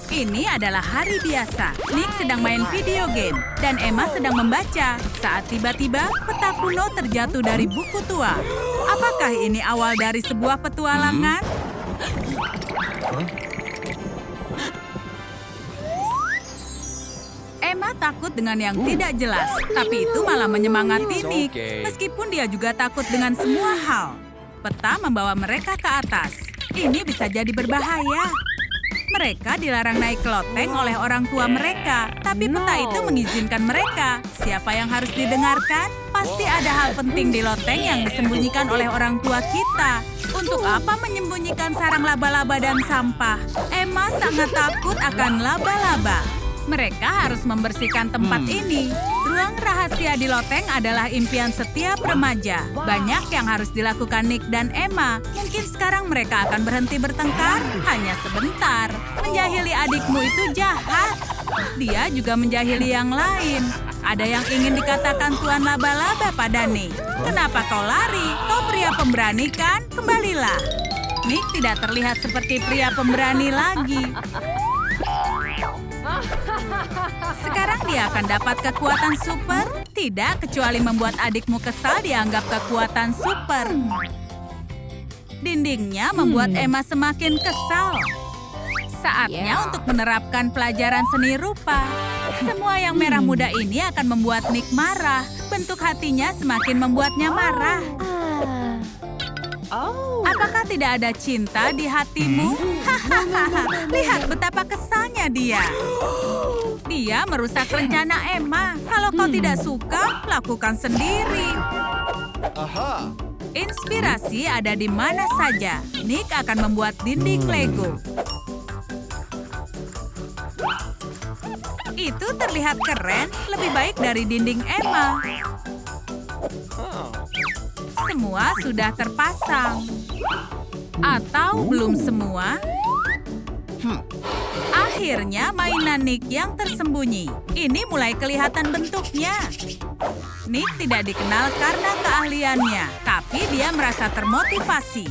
Ini adalah hari biasa. Nick sedang main video game dan Emma sedang membaca saat tiba-tiba peta kuno terjatuh dari buku tua. Apakah ini awal dari sebuah petualangan? Emma takut dengan yang tidak jelas, tapi itu malah menyemangati Nick. Meskipun dia juga takut dengan semua hal. Peta membawa mereka ke atas. Ini bisa jadi berbahaya. Mereka dilarang naik ke loteng oleh orang tua mereka, tapi peta itu mengizinkan mereka. Siapa yang harus didengarkan? Pasti ada hal penting di loteng yang disembunyikan oleh orang tua kita. Untuk apa menyembunyikan sarang laba-laba dan sampah? Emma sangat takut akan laba-laba. Mereka harus membersihkan tempat ini. Ruang rahasia di loteng adalah impian setiap remaja. Banyak yang harus dilakukan Nick dan Emma. Mungkin sekarang mereka akan berhenti bertengkar hanya sebentar. Menjahili adikmu itu jahat. Dia juga menjahili yang lain. Ada yang ingin dikatakan Tuan Laba-Laba pada Nick. Kenapa kau lari? Kau pria pemberani kan? Kembalilah. Nick tidak terlihat seperti pria pemberani lagi. Sekarang dia akan dapat kekuatan super? Tidak, kecuali membuat adikmu kesal dianggap kekuatan super. Dindingnya membuat Emma semakin kesal. Saatnya untuk menerapkan pelajaran seni rupa. Semua yang merah muda ini akan membuat Nick marah. Bentuk hatinya semakin membuatnya marah. Apakah tidak ada cinta di hatimu? Hahaha, lihat betapa kesalnya dia. Dia merusak rencana Emma. Kalau kau tidak suka, lakukan sendiri. Inspirasi ada di mana saja. Nick akan membuat dinding Lego. Itu terlihat keren, lebih baik dari dinding Emma. Semua sudah terpasang. Atau belum semua? Akhirnya mainan Nick yang tersembunyi. Ini mulai kelihatan bentuknya. Nick tidak dikenal karena keahliannya, tapi dia merasa termotivasi.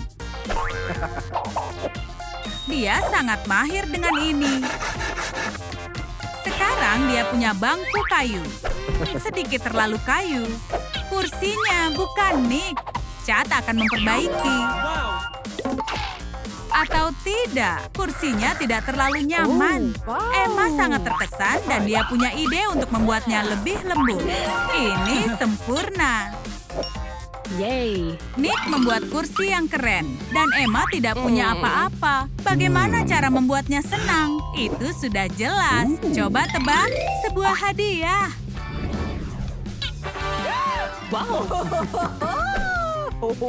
Dia sangat mahir dengan ini. Sekarang dia punya bangku kayu. Sedikit terlalu kayu. Kursinya bukan Nick. Chad akan memperbaiki. Atau tidak, kursinya tidak terlalu nyaman. Emma sangat terkesan dan dia punya ide untuk membuatnya lebih lembut. Ini sempurna. Yay! Nick membuat kursi yang keren dan Emma tidak punya apa-apa. Bagaimana cara membuatnya senang? Itu sudah jelas. Coba tebak sebuah hadiah. Wow!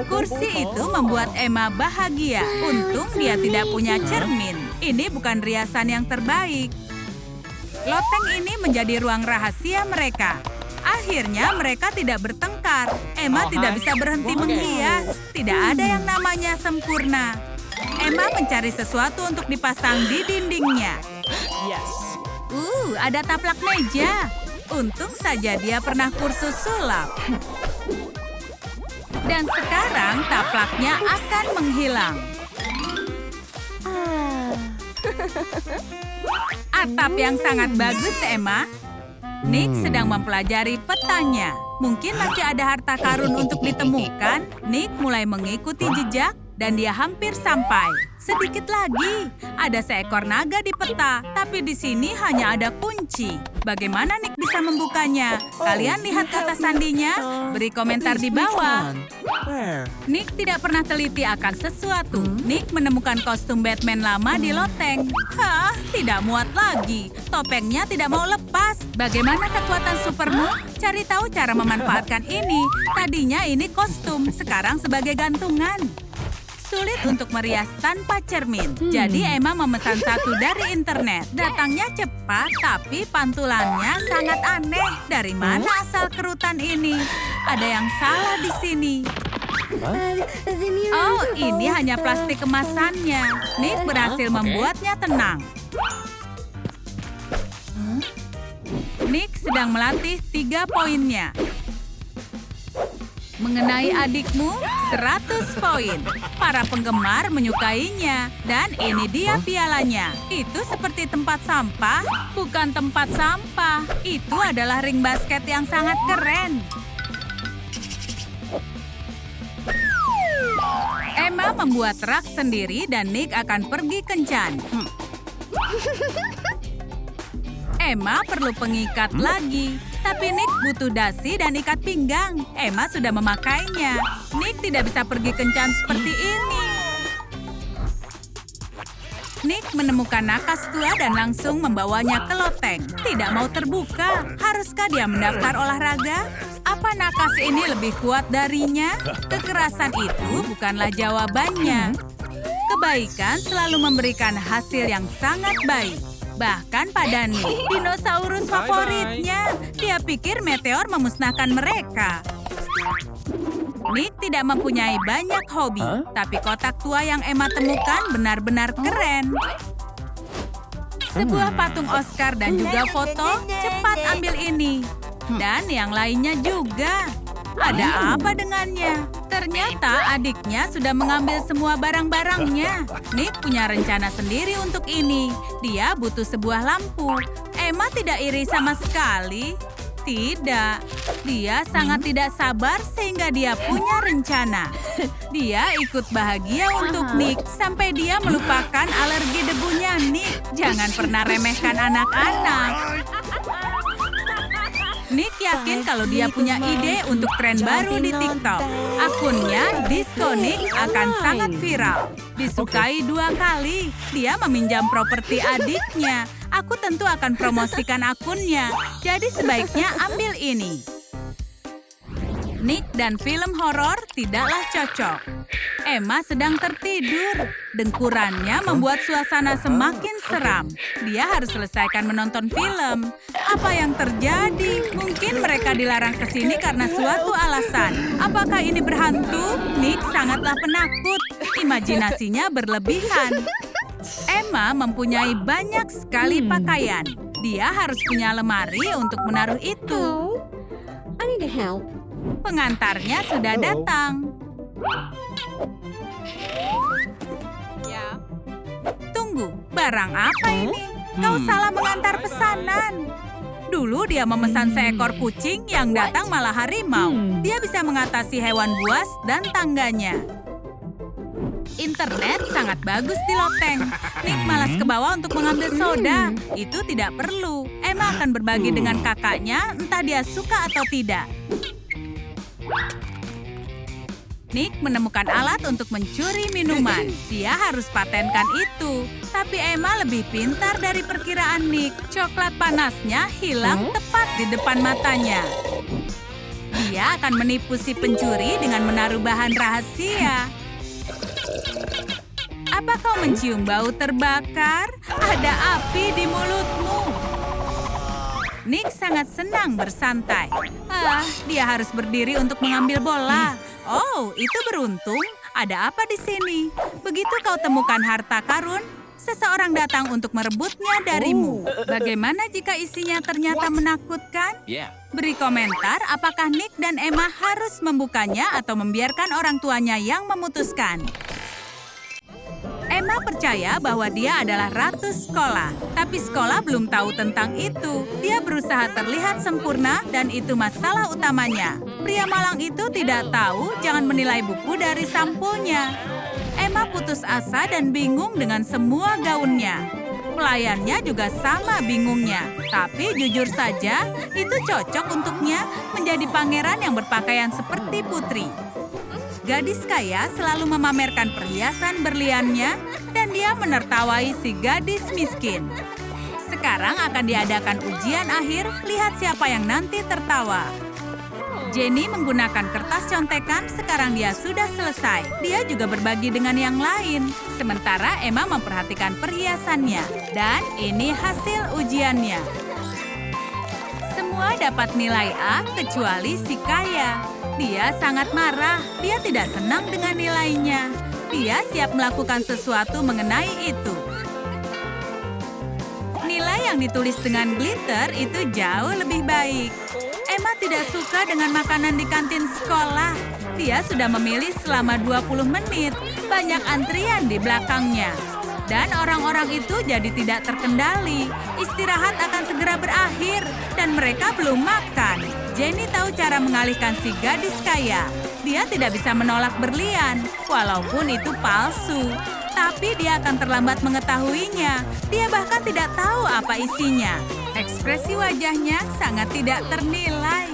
Kursi itu membuat Emma bahagia. Untung dia tidak punya cermin. Ini bukan riasan yang terbaik. Loteng ini menjadi ruang rahasia mereka. Akhirnya mereka tidak bertengkar. Emma tidak bisa berhenti menghias. Tidak ada yang namanya sempurna. Emma mencari sesuatu untuk dipasang di dindingnya. Yes! Ada taplak meja. Untung saja dia pernah kursus sulap. Dan sekarang taplaknya akan menghilang. Atap yang sangat bagus, Emma. Nick sedang mempelajari petanya. Mungkin masih ada harta karun untuk ditemukan. Nick mulai mengikuti jejak dan dia hampir sampai. Sedikit lagi, ada seekor naga di peta, tapi di sini hanya ada kunci. Bagaimana Nick bisa membukanya? Kalian lihat kata sandinya? Beri komentar di bawah. Nick tidak pernah teliti akan sesuatu. Nick menemukan kostum Batman lama di loteng. Hah, tidak muat lagi. Topengnya tidak mau lepas. Bagaimana kekuatan supermu? Cari tahu cara memanfaatkan ini. Tadinya ini kostum, sekarang sebagai gantungan. Sulit untuk merias tanpa cermin. Jadi Emma memesan satu dari internet. Datangnya cepat, tapi pantulannya sangat aneh. Dari mana asal kerutan ini? Ada yang salah di sini. Oh, ini hanya plastik kemasannya. Nick berhasil membuatnya tenang. Nick sedang melatih 3 poinnya. Mengenai adikmu, 100 poin. Para penggemar menyukainya. Dan ini dia pialanya. Itu seperti tempat sampah, bukan tempat sampah. Itu adalah ring basket yang sangat keren. Emma membuat rak sendiri dan Nick akan pergi kencan. Emma perlu pengikat lagi. Tapi Nick butuh dasi dan ikat pinggang. Emma sudah memakainya. Nick tidak bisa pergi kencan seperti ini. Nick menemukan nakas tua dan langsung membawanya ke loteng. Tidak mau terbuka. Haruskah dia mendaftar olahraga? Apa nakas ini lebih kuat darinya? Kekerasan itu bukanlah jawabannya. Kebaikan selalu memberikan hasil yang sangat baik. Bahkan pada Nick, dinosaurus favoritnya. Dia pikir meteor memusnahkan mereka. Nick tidak mempunyai banyak hobi, tapi kotak tua yang Emma temukan benar-benar keren. Sebuah patung Oscar dan juga foto, cepat ambil ini. Dan yang lainnya juga. Ada apa dengannya? Ternyata adiknya sudah mengambil semua barang-barangnya. Nick punya rencana sendiri untuk ini. Dia butuh sebuah lampu. Emma tidak iri sama sekali. Tidak. Dia sangat tidak sabar sehingga dia punya rencana. Dia ikut bahagia untuk Nick sampai dia melupakan alergi debunya Nick. Jangan pernah remehkan anak-anak. Nick yakin kalau dia punya ide untuk tren baru di TikTok. Akunnya Disco Nick akan sangat viral. Disukai 2 kali. Dia meminjam properti adiknya. Aku tentu akan promosikan akunnya. Jadi sebaiknya ambil ini. Nick dan film horor tidaklah cocok. Emma sedang tertidur. Dengkurannya membuat suasana semakin seram. Dia harus selesaikan menonton film. Apa yang terjadi? Mungkin mereka dilarang ke sini karena suatu alasan. Apakah ini berhantu? Nick sangatlah penakut. Imajinasinya berlebihan. Emma mempunyai banyak sekali pakaian. Dia harus punya lemari untuk menaruh itu. I need help. Pengantarnya sudah datang. Tunggu, barang apa ini? Kau salah mengantar pesanan. Dulu dia memesan seekor kucing, yang datang malah harimau. Dia bisa mengatasi hewan buas dan tangganya. Internet sangat bagus di loteng. Nick malas ke bawah untuk mengambil soda. Itu tidak perlu. Emma akan berbagi dengan kakaknya, entah dia suka atau tidak. Nick menemukan alat untuk mencuri minuman. Dia harus patenkan itu. Tapi Emma lebih pintar dari perkiraan Nick. Coklat panasnya hilang tepat di depan matanya. Dia akan menipu si pencuri dengan menaruh bahan rahasia. Apa kau mencium bau terbakar? Ada api di mulutmu. Nick sangat senang bersantai. Dia harus berdiri untuk mengambil bola. Oh, itu beruntung. Ada apa di sini? Begitu kau temukan harta karun, seseorang datang untuk merebutnya darimu. Bagaimana jika isinya ternyata menakutkan? Beri komentar apakah Nick dan Emma harus membukanya atau membiarkan orang tuanya yang memutuskan. Emma percaya bahwa dia adalah ratu sekolah, tapi sekolah belum tahu tentang itu. Dia berusaha terlihat sempurna dan itu masalah utamanya. Pria malang itu tidak tahu jangan menilai buku dari sampulnya. Emma putus asa dan bingung dengan semua gaunnya. Pelayannya juga sama bingungnya. Tapi jujur saja, itu cocok untuknya menjadi pangeran yang berpakaian seperti putri. Gadis kaya selalu memamerkan perhiasan berliannya dan dia menertawai si gadis miskin. Sekarang akan diadakan ujian akhir, lihat siapa yang nanti tertawa. Jenny menggunakan kertas contekan, sekarang dia sudah selesai. Dia juga berbagi dengan yang lain. Sementara Emma memperhatikan perhiasannya. Dan ini hasil ujiannya. Semua dapat nilai A kecuali si kaya. Dia sangat marah. Dia tidak senang dengan nilainya. Dia siap melakukan sesuatu mengenai itu. Nilai yang ditulis dengan glitter itu jauh lebih baik. Emma tidak suka dengan makanan di kantin sekolah. Dia sudah memilih selama 20 menit. Banyak antrian di belakangnya. Dan orang-orang itu jadi tidak terkendali. Istirahat akan segera berakhir dan mereka belum makan. Jenny tahu cara mengalihkan si gadis kaya. Dia tidak bisa menolak berlian, walaupun itu palsu. Tapi dia akan terlambat mengetahuinya. Dia bahkan tidak tahu apa isinya. Ekspresi wajahnya sangat tidak ternilai.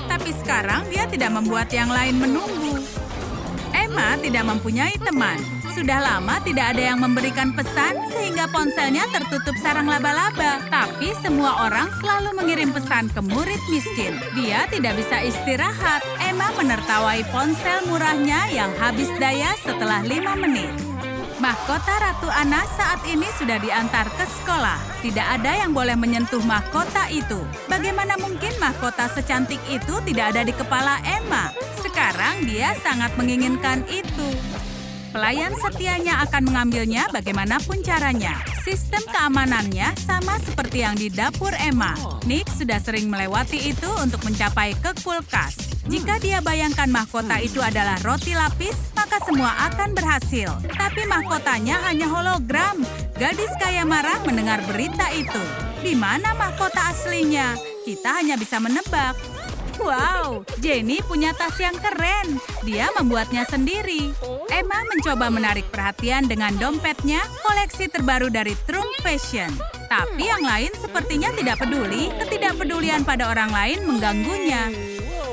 Tapi sekarang dia tidak membuat yang lain menunggu. Emma tidak mempunyai teman. Sudah lama tidak ada yang memberikan pesan sehingga ponselnya tertutup sarang laba-laba. Tapi semua orang selalu mengirim pesan ke murid miskin. Dia tidak bisa istirahat. Emma menertawai ponsel murahnya yang habis daya setelah 5 menit. Mahkota Ratu Anna saat ini sudah diantar ke sekolah. Tidak ada yang boleh menyentuh mahkota itu. Bagaimana mungkin mahkota secantik itu tidak ada di kepala Emma? Sekarang dia sangat menginginkan itu. Pelayan setianya akan mengambilnya bagaimanapun caranya. Sistem keamanannya sama seperti yang di dapur Emma. Nick sudah sering melewati itu untuk mencapai ke kulkas. Jika dia bayangkan mahkota itu adalah roti lapis, maka semua akan berhasil. Tapi mahkotanya hanya hologram. Gadis kaya marah mendengar berita itu. Di mana mahkota aslinya? Kita hanya bisa menebak. Wow, Jenny punya tas yang keren. Dia membuatnya sendiri. Emma mencoba menarik perhatian dengan dompetnya, koleksi terbaru dari Trump Fashion. Tapi yang lain sepertinya tidak peduli. Ketidakpedulian pada orang lain mengganggunya.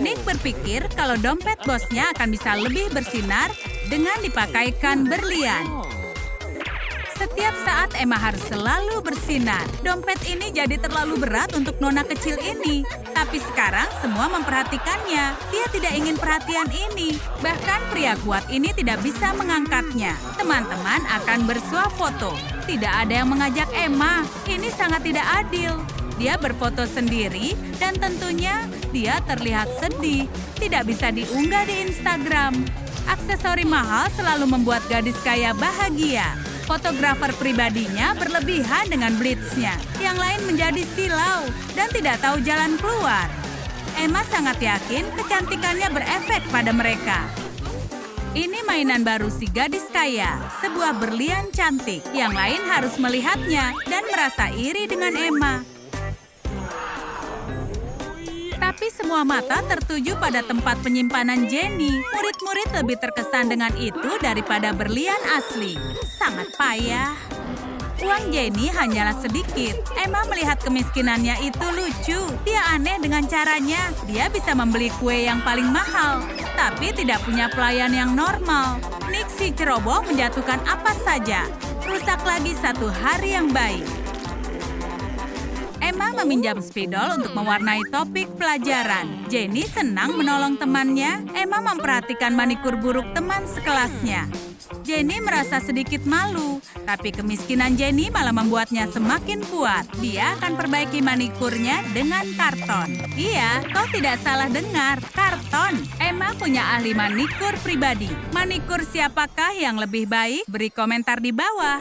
Nick berpikir kalau dompet bosnya akan bisa lebih bersinar dengan dipakaikan berlian. Setiap saat Emma harus selalu bersinar. Dompet ini jadi terlalu berat untuk nona kecil ini. Tapi sekarang semua memperhatikannya. Dia tidak ingin perhatian ini. Bahkan pria kuat ini tidak bisa mengangkatnya. Teman-teman akan bersuah foto. Tidak ada yang mengajak Emma. Ini sangat tidak adil. Dia berfoto sendiri dan tentunya dia terlihat sedih. Tidak bisa diunggah di Instagram. Aksesori mahal selalu membuat gadis kaya bahagia. Fotografer pribadinya berlebihan dengan blitznya. Yang lain menjadi silau dan tidak tahu jalan keluar. Emma sangat yakin kecantikannya berefek pada mereka. Ini mainan baru si gadis kaya, sebuah berlian cantik. Yang lain harus melihatnya dan merasa iri dengan Emma. Tapi semua mata tertuju pada tempat penyimpanan Jenny. Murid-murid lebih terkesan dengan itu daripada berlian asli. Sangat payah. Uang Jenny hanyalah sedikit. Emma melihat kemiskinannya itu lucu. Dia aneh dengan caranya. Dia bisa membeli kue yang paling mahal, tapi tidak punya pelayan yang normal. Nick si ceroboh menjatuhkan apa saja. Rusak lagi satu hari yang baik. Emma meminjam spidol untuk mewarnai topik pelajaran. Jenny senang menolong temannya. Emma memperhatikan manikur buruk teman sekelasnya. Jenny merasa sedikit malu, tapi kemiskinan Jenny malah membuatnya semakin kuat. Dia akan perbaiki manikurnya dengan karton. Iya, kau tidak salah dengar, karton. Emma punya ahli manikur pribadi. Manikur siapakah yang lebih baik? Beri komentar di bawah.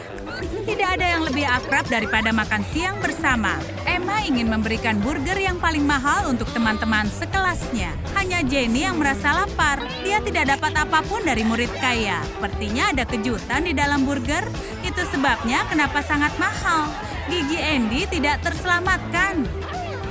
Tidak ada yang lebih akrab daripada makan siang bersama. Emma ingin memberikan burger yang paling mahal untuk teman-teman sekelasnya. Hanya Jenny yang merasa lapar. Dia tidak dapat apapun dari murid kaya. Sepertinya ada kejutan di dalam burger. Itu sebabnya kenapa sangat mahal. Gigi Andy tidak terselamatkan.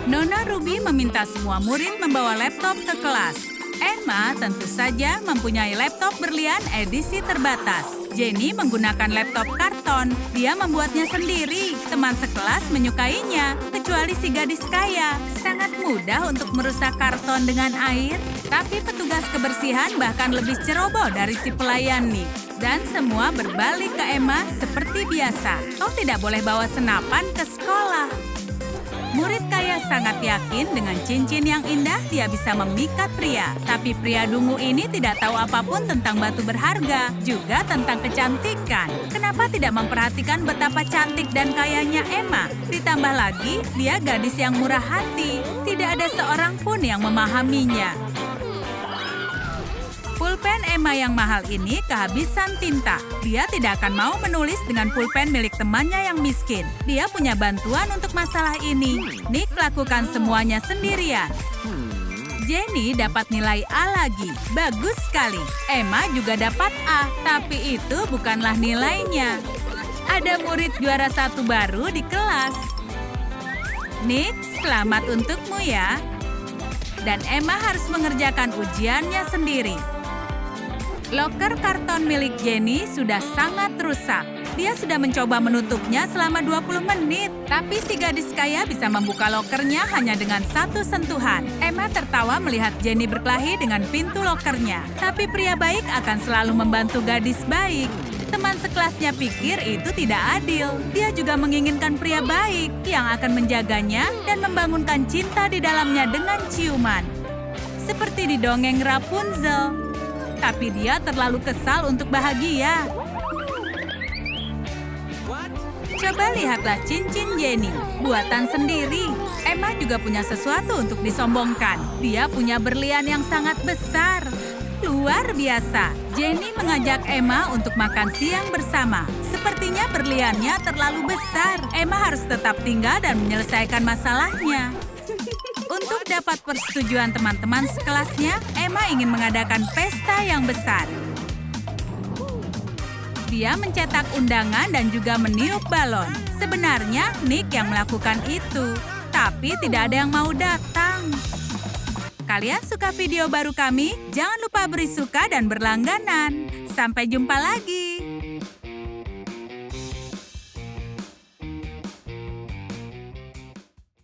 Nona Ruby meminta semua murid membawa laptop ke kelas. Emma tentu saja mempunyai laptop berlian edisi terbatas. Jenny menggunakan laptop karton. Dia membuatnya sendiri. Teman sekelas menyukainya, kecuali si gadis kaya. Sangat mudah untuk merusak karton dengan air. Tapi petugas kebersihan bahkan lebih ceroboh dari si pelayan nih. Dan semua berbalik ke Emma seperti biasa. Kau tidak boleh bawa senapan ke sekolah. Murid kaya sangat yakin dengan cincin yang indah dia bisa memikat pria. Tapi pria dungu ini tidak tahu apapun tentang batu berharga, juga tentang kecantikan. Kenapa tidak memperhatikan betapa cantik dan kayanya Emma? Ditambah lagi, dia gadis yang murah hati. Tidak ada seorang pun yang memahaminya. Pulpen Emma yang mahal ini kehabisan tinta. Dia tidak akan mau menulis dengan pulpen milik temannya yang miskin. Dia punya bantuan untuk masalah ini. Nick lakukan semuanya sendirian. Jenny dapat nilai A lagi. Bagus sekali. Emma juga dapat A, tapi itu bukanlah nilainya. Ada murid juara 1 baru di kelas. Nick, selamat untukmu ya. Dan Emma harus mengerjakan ujiannya sendiri. Loker karton milik Jenny sudah sangat rusak. Dia sudah mencoba menutupnya selama 20 menit. Tapi si gadis kaya bisa membuka lokernya hanya dengan 1 sentuhan. Emma tertawa melihat Jenny berkelahi dengan pintu lokernya. Tapi pria baik akan selalu membantu gadis baik. Teman sekelasnya pikir itu tidak adil. Dia juga menginginkan pria baik yang akan menjaganya dan membangunkan cinta di dalamnya dengan ciuman. Seperti di dongeng Rapunzel. Tapi dia terlalu kesal untuk bahagia. Coba lihatlah cincin Jenny, buatan sendiri. Emma juga punya sesuatu untuk disombongkan. Dia punya berlian yang sangat besar. Luar biasa. Jenny mengajak Emma untuk makan siang bersama. Sepertinya berliannya terlalu besar. Emma harus tetap tinggal dan menyelesaikan masalahnya. Untuk dapat persetujuan teman-teman sekelasnya, Emma ingin mengadakan pesta yang besar. Dia mencetak undangan dan juga meniup balon. Sebenarnya Nick yang melakukan itu, tapi tidak ada yang mau datang. Kalian suka video baru kami? Jangan lupa beri suka dan berlangganan. Sampai jumpa lagi.